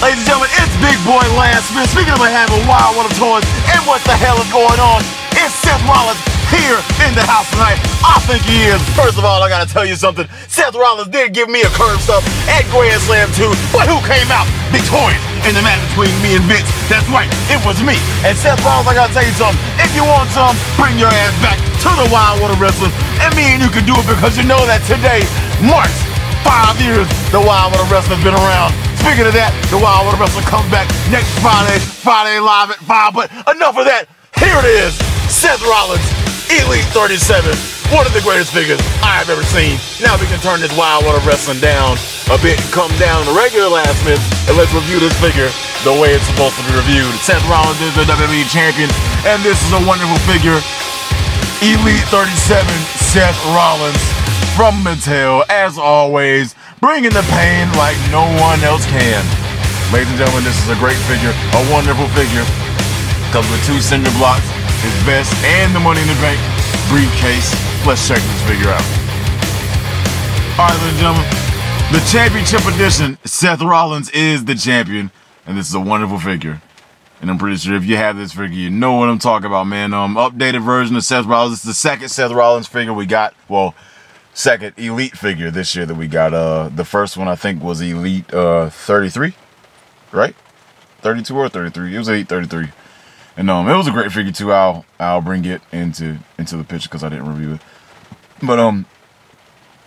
Ladies and gentlemen, it's Big Boy Lance Smith. Speaking of having wild one of toys and what the hell is going on, it's Seth Rollins here in the house tonight. I think he is. First of all, I gotta tell you something. Seth Rollins did give me a curve sub at Grand Slam 2, but who came out victorious in the match between me and Vince? That's right, it was me. And Seth Rollins, I gotta tell you something. If you want some, bring your ass back to the Wild Water Wrestling, and me and you can do it because you know that today marks 5 years the Wild Water Wrestling's been around. Speaking of that, the Wild Water Wrestling comes back next Friday live at 5. But enough of that. Here it is, Seth Rollins, Elite 37, one of the greatest figures I have ever seen. Now we can turn this Wild Water Wrestling down a bit and come down to regular Last Minute, and let's review this figure the way it's supposed to be reviewed. Seth Rollins is the WWE Champion, and this is a wonderful figure. Elite 37, Seth Rollins from Mattel, as always, bringing the pain like no one else can. Ladies and gentlemen, this is a great figure, a wonderful figure. Comes with 2 cinder blocks, his vest, and the Money in the Bank briefcase. Let's check this figure out. Alright, ladies and gentlemen, the Championship Edition, Seth Rollins is the champion, and this is a wonderful figure. And I'm pretty sure if you have this figure, you know what I'm talking about, man. Updated version of Seth Rollins. This is the second Seth Rollins figure we got. Well, second Elite figure this year that we got. The first one I think was Elite 33, right? 32 or 33. It was Elite 33. And it was a great figure too. I'll bring it into the picture because I didn't review it. But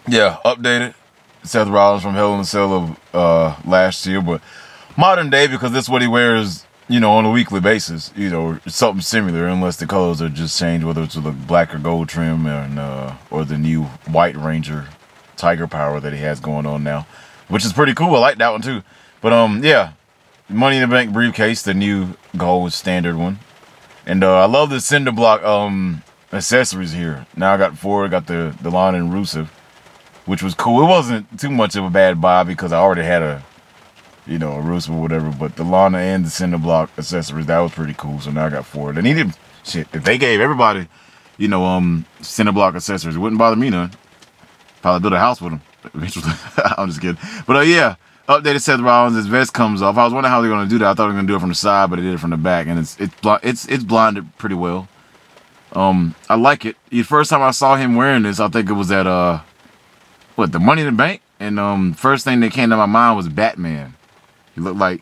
yeah, updated Seth Rollins from Hell in a Cell of last year, but modern day because this is what he wears, you know, on a weekly basis, you know, something similar, unless the colors are just changed, whether it's with a black or gold trim and or the new White Ranger Tiger Power that he has going on now, which is pretty cool. I like that one too. But yeah, Money in the Bank briefcase, the new gold standard one, and I love the cinder block accessories here. Now I got 4. I got the Lana and Rusev, which was cool. It wasn't too much of a bad buy because I already had a, you know, a Rusev or whatever, but the Lana and the cinder block accessories, that was pretty cool. So now I got 4. They needed shit. If they gave everybody, you know, cinder block accessories, it wouldn't bother me none. Probably build a house with them eventually. I'm just kidding. But yeah, updated Seth Rollins. His vest comes off. I was wondering how they're gonna do that. I thought they were gonna do it from the side, but they did it from the back, and it's blinded pretty well. I like it. The first time I saw him wearing this, I think it was at what, the Money in the Bank, and first thing that came to my mind was Batman. He looked like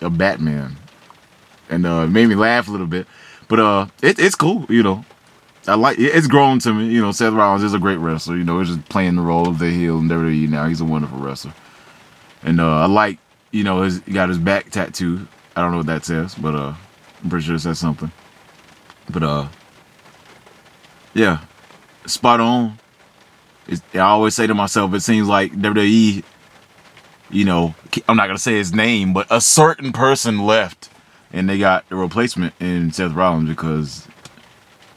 a Batman, and it made me laugh a little bit. But it's cool, you know. I like it. It's grown to me, you know. Seth Rollins is a great wrestler, you know. He's just playing the role of the heel in WWE now. He's a wonderful wrestler, and I like, you know, he got his back tattoo. I don't know what that says, but I'm pretty sure it says something. But yeah, spot on. I always say to myself, it seems like WWE, you know, I'm not going to say his name, but a certain person left and they got a replacement in Seth Rollins, because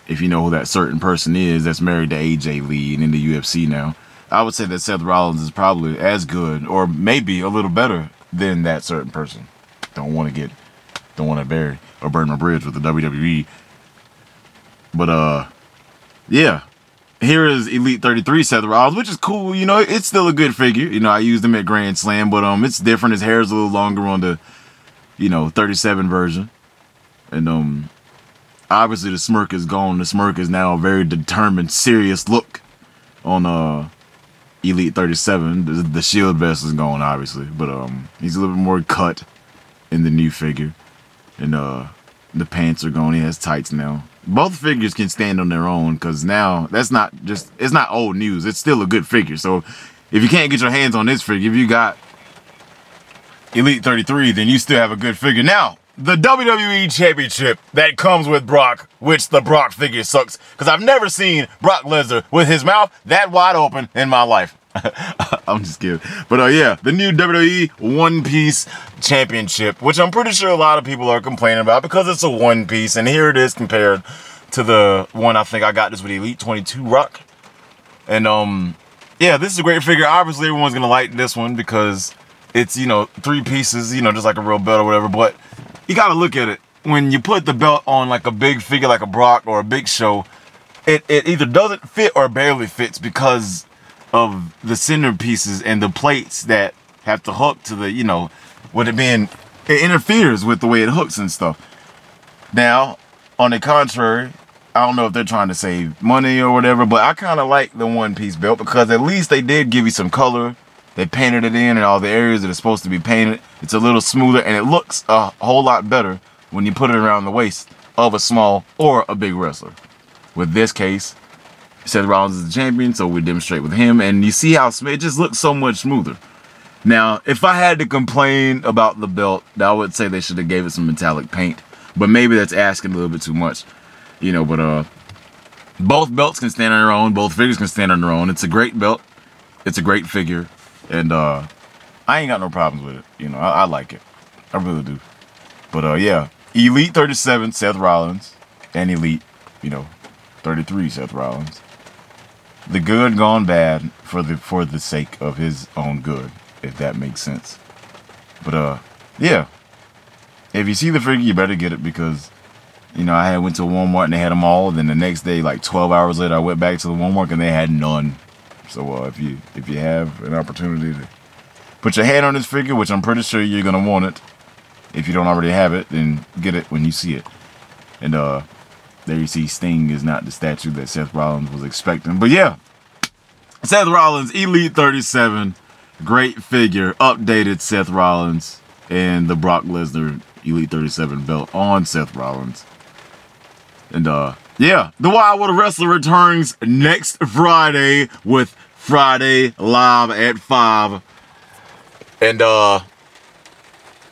if you know who that certain person is, that's married to AJ Lee and in the UFC now, I would say that Seth Rollins is probably as good or maybe a little better than that certain person. Don't want to bury or burn my bridge with the WWE. But yeah. Here is Elite 33 Seth Rollins, which is cool. You know, it's still a good figure. You know, I used him at Grand Slam, but it's different. His hair is a little longer on the, you know, 37 version. And obviously the smirk is gone. The smirk is now a very determined, serious look on Elite 37. The shield vest is gone, obviously, but he's a little bit more cut in the new figure. And the pants are gone. He has tights now. Both figures can stand on their own, because now that's not just, it's not old news. It's still a good figure. So if you can't get your hands on this figure, if you got Elite 33, then you still have a good figure. Now, the WWE Championship that comes with Brock, which the Brock figure sucks, because I've never seen Brock Lesnar with his mouth that wide open in my life. I'm just kidding. But yeah, the new WWE One Piece Championship, which I'm pretty sure a lot of people are complaining about because it's a one piece, and here it is compared to the one I think I got this with Elite 22 Rock. And yeah, this is a great figure. Obviously everyone's gonna like this one because it's, you know, 3 pieces, you know, just like a real belt or whatever. But you gotta look at it. When you put the belt on like a big figure like a Brock or a Big Show, it either doesn't fit or barely fits because of the center pieces and the plates that have to hook to the, you know, with it being it interferes with the way it hooks and stuff. Now, on the contrary, I don't know if they're trying to save money or whatever, but I kind of like the one-piece belt because at least they did give you some color. They painted it in all the areas that are supposed to be painted. It's a little smoother, and it looks a whole lot better when you put it around the waist of a small or a big wrestler. With this case, Seth Rollins is the champion, so we demonstrate with him, and you see how it just looks so much smoother. Now, if I had to complain about the belt, I would say they should have gave it some metallic paint, but maybe that's asking a little bit too much, you know. But both belts can stand on their own. Both figures can stand on their own. It's a great belt. It's a great figure, and I ain't got no problems with it. You know, I like it. I really do. But yeah, Elite 37 Seth Rollins and Elite, you know, 33 Seth Rollins. The good gone bad for the sake of his own good, if that makes sense. But yeah, if you see the figure, you better get it because, you know, I went to Walmart and they had them all. Then the next day, like 12 hours later, I went back to the Walmart and they had none. So if you have an opportunity to put your hand on this figure, which I'm pretty sure you're gonna want it, if you don't already have it, then get it when you see it. And there you see Sting is not the statue that Seth Rollins was expecting. But yeah, Seth Rollins, Elite 37, great figure, updated Seth Rollins, and the Brock Lesnar Elite 37 belt on Seth Rollins. And yeah, the Wild World of Wrestling returns next Friday with Friday Live at 5. And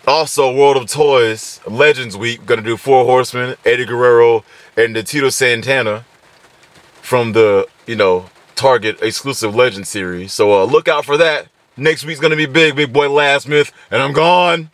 also World of Toys Legends Week, gonna do 4 Horsemen, Eddie Guerrero, and the Tito Santana from the, you know, Target exclusive Legend series. So look out for that. Next week's gonna be big boy Last Myth, and I'm gone.